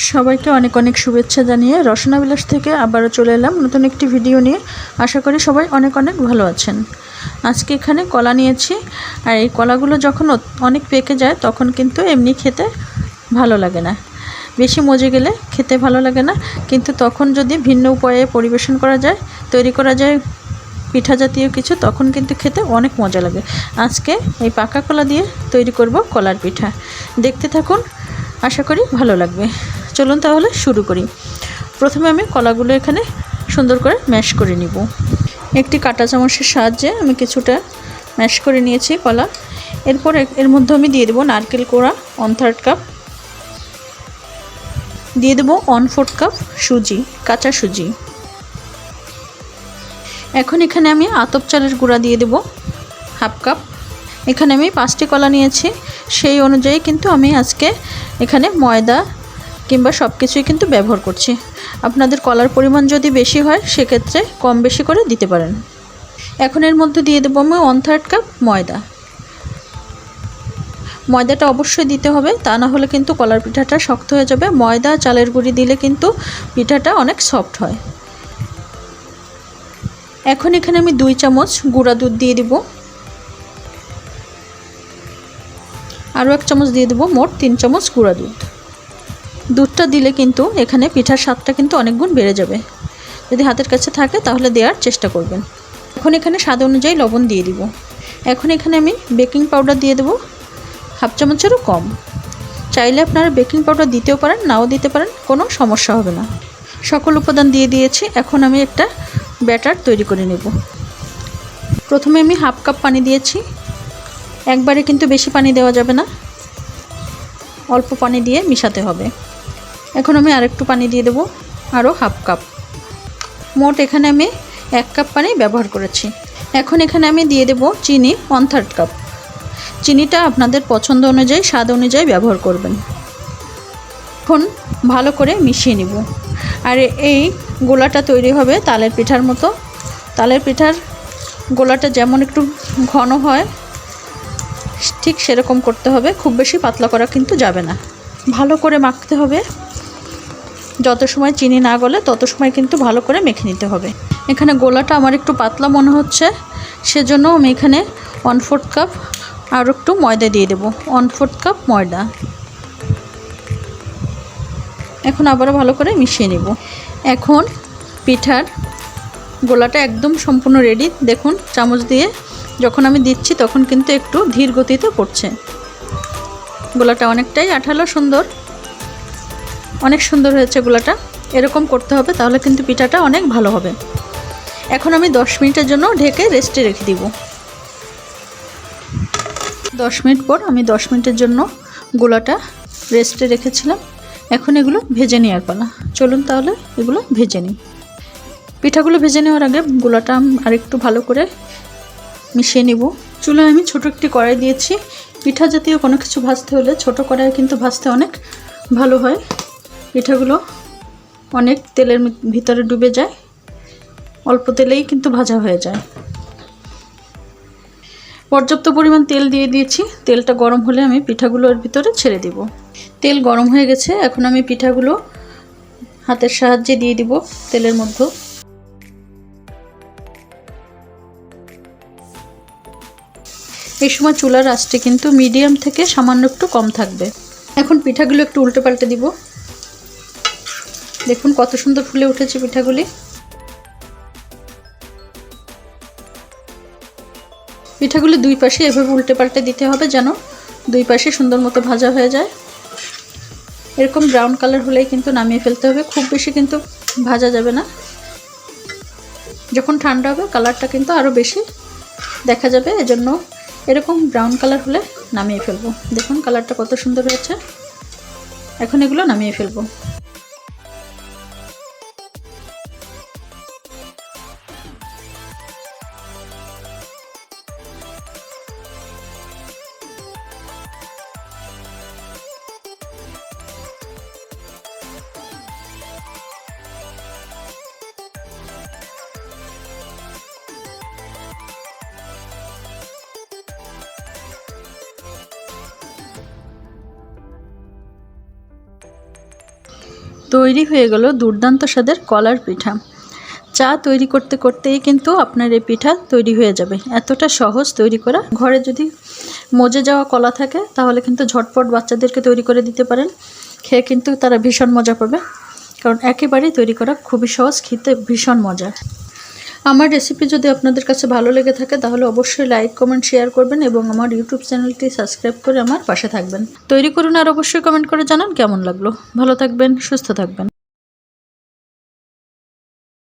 সবাইকে অনেক অনেক শুভেচ্ছা জানিয়ে রসনা বিলাস থেকে আবারও চলে এলাম নতুন একটি ভিডিও নিয়ে। আশা করি সবাই অনেক অনেক ভালো আছেন। আজকে এখানে কলা নিয়েছি, আর এই কলাগুলো যখন অনেক পেকে যায় তখন কিন্তু এমনি খেতে ভালো লাগে না, বেশি মজে গেলে খেতে ভালো লাগে না। কিন্তু তখন যদি ভিন্ন উপায়ে পরিবেশন করা যায়, তৈরি করা যায় পিঠা জাতীয় কিছু, তখন কিন্তু খেতে অনেক মজা লাগে। আজকে এই পাকা কলা দিয়ে তৈরি করব কলার পিঠা। দেখতে থাকুন, আশা করি ভালো লাগবে। চলুন তাহলে শুরু করি। প্রথমে আমি কলাগুলো এখানে সুন্দর করে ম্যাশ করে নিব। একটি কাঁটা চামচের সাহায্যে আমি কিছুটা ম্যাশ করে নিয়েছি কলা। এরপর এর মধ্যে আমি দিয়ে দেবো নারকেল কোড়া 1/3 কাপ, দিয়ে দেবো 1/4 কাপ সুজি, কাঁচা সুজি। এখন এখানে আমি আতপ চালের গুঁড়া দিয়ে দেবো 1/2 কাপ। এখানে আমি 5টি কলা নিয়েছি, সেই অনুযায়ী কিন্তু আমি আজকে এখানে ময়দা কিংবা সব কিছুই কিন্তু ব্যবহার করছি। আপনাদের কলার পরিমাণ যদি বেশি হয় সেক্ষেত্রে কম বেশি করে দিতে পারেন। এখন এর মধ্যে দিয়ে দেবো আমি 1/3 কাপ ময়দা। ময়দাটা অবশ্যই দিতে হবে, তা না হলে কিন্তু কলার পিঠাটা শক্ত হয়ে যাবে। ময়দা চালের গুঁড়ি দিলে কিন্তু পিঠাটা অনেক সফট হয়। এখন এখানে আমি 2 চামচ গুঁড়া দুধ দিয়ে দেব, আরও 1 চামচ দিয়ে দেবো, মোট 3 চামচ গুঁড়া দুধ। দুধটা দিলে কিন্তু এখানে পিঠার স্বাদটা কিন্তু অনেক গুণ বেড়ে যাবে। যদি হাতের কাছে থাকে তাহলে দেওয়ার চেষ্টা করবেন। এখন এখানে স্বাদ অনুযায়ী লবণ দিয়ে দিব। এখন এখানে আমি বেকিং পাউডার দিয়ে দেবো 1/2 চামচেরও কম। চাইলে আপনারা বেকিং পাউডার দিতেও পারেন, নাও দিতে পারেন, কোনো সমস্যা হবে না। সকল উপাদান দিয়ে দিয়েছি। এখন আমি একটা ব্যাটার তৈরি করে নেব। প্রথমে আমি 1/2 কাপ পানি দিয়েছি। একবারে কিন্তু বেশি পানি দেওয়া যাবে না, অল্প পানি দিয়ে মিশাতে হবে। এখন আমি আরেকটু পানি দিয়ে দেবো, আরও 1/2 কাপ। মোট এখানে আমি 1 কাপ পানি ব্যবহার করেছি। এখন এখানে আমি দিয়ে দেব চিনি 1/3 কাপ। চিনিটা আপনাদের পছন্দ অনুযায়ী, স্বাদ অনুযায়ী ব্যবহার করবেন। এখন ভালো করে মিশিয়ে নিব। আর এই গোলাটা তৈরি হবে তালের পিঠার মতো। তালের পিঠার গোলাটা যেমন একটু ঘন হয় ঠিক সেরকম করতে হবে, খুব বেশি পাতলা করা কিন্তু যাবে না। ভালো করে মাখতে হবে, যত সময় চিনি না গলে তত সময় কিন্তু ভালো করে মেখে নিতে হবে। এখানে গোলাটা আমার একটু পাতলা মনে হচ্ছে, সেজন্য আমি এখানে 1/4 কাপ আর একটু ময়দা দিয়ে দেবো, 1/4 কাপ ময়দা। এখন আবারও ভালো করে মিশিয়ে নেব। এখন পিঠার গোলাটা একদম সম্পূর্ণ রেডি। দেখুন চামচ দিয়ে যখন আমি দিচ্ছি তখন কিন্তু একটু ধীর গতিতে পড়ছে। গোলাটা অনেকটাই আঠালো, সুন্দর, অনেক সুন্দর হয়েছে গোলাটা। এরকম করতে হবে, তাহলে কিন্তু পিঠাটা অনেক ভালো হবে। এখন আমি 10 মিনিটের জন্য ঢেকে রেস্টে রেখে দিব। 10 মিনিট পর আমি 10 মিনিটের জন্য গোলাটা রেস্টে রেখেছিলাম। এখন এগুলো ভেজে নেওয়ার পালা। চলুন তাহলে এগুলো ভেজে নিই। পিঠাগুলো ভেজে নেওয়ার আগে গোলাটা আরেকটু ভালো করে মিশিয়ে নিব। চুলায় আমি ছোট একটি কড়াই দিয়েছি। পিঠা জাতীয় কোনো কিছু ভাজতে হলে ছোট কড়াইয়ে কিন্তু ভাজতে অনেক ভালো হয়। পিঠাগুলো অনেক তেলের ভিতরে ডুবে যায়, অল্প তেলেই কিন্তু ভাজা হয়ে যায়। পর্যাপ্ত পরিমাণ তেল দিয়ে দিয়েছি। তেলটা গরম হলে আমি পিঠাগুলো এর ভিতরে ছেড়ে দিব। তেল গরম হয়ে গেছে, এখন আমি পিঠাগুলো হাতের সাহায্যে দিয়ে দিব তেলের মধ্যে। এই সময় চুলার আঁচটি কিন্তু মিডিয়াম থেকে সামান্য একটু কম থাকবে। এখন পিঠাগুলো একটু উল্টে পাল্টে দিব। দেখুন কত সুন্দর ফুলে উঠেছে পিঠাগুলি। পিঠাগুলি দুই পাশে এভাবে উল্টে পাল্টে দিতে হবে, যেন দুই পাশে সুন্দর মতো ভাজা হয়ে যায়। এরকম ব্রাউন কালার হলেই কিন্তু নামিয়ে ফেলতে হবে, খুব বেশি কিন্তু ভাজা যাবে না। যখন ঠান্ডা হবে কালারটা কিন্তু আরও বেশি দেখা যাবে, এজন্য এরকম ব্রাউন কালার হলে নামিয়ে ফেলবো। দেখুন কালারটা কত সুন্দর হয়েছে। এখন এগুলো নামিয়ে ফেলবো। তৈরি হয়ে গেল দুর্দান্ত স্বাদের কলার পিঠা। চা তৈরি করতে করতেই কিন্তু আপনার এই পিঠা তৈরি হয়ে যাবে, এতটা সহজ তৈরি করা। ঘরে যদি মজে যাওয়া কলা থাকে তাহলে কিন্তু ঝটপট বাচ্চাদেরকে তৈরি করে দিতে পারেন, খেয়ে কিন্তু তারা ভীষণ মজা পাবে, কারণ একেবারেই তৈরি করা খুবই সহজ, খেতে ভীষণ মজার। আমার রেসিপি যদি আপনাদের কাছে ভালো লেগে থাকে তাহলে অবশ্যই লাইক, কমেন্ট, শেয়ার করবেন এবং আমার ইউটিউব চ্যানেলটি সাবস্ক্রাইব করে আমার পাশে থাকবেন। তৈরি করুন আর অবশ্যই কমেন্ট করে জানান কেমন লাগলো। ভালো থাকবেন, সুস্থ থাকবেন।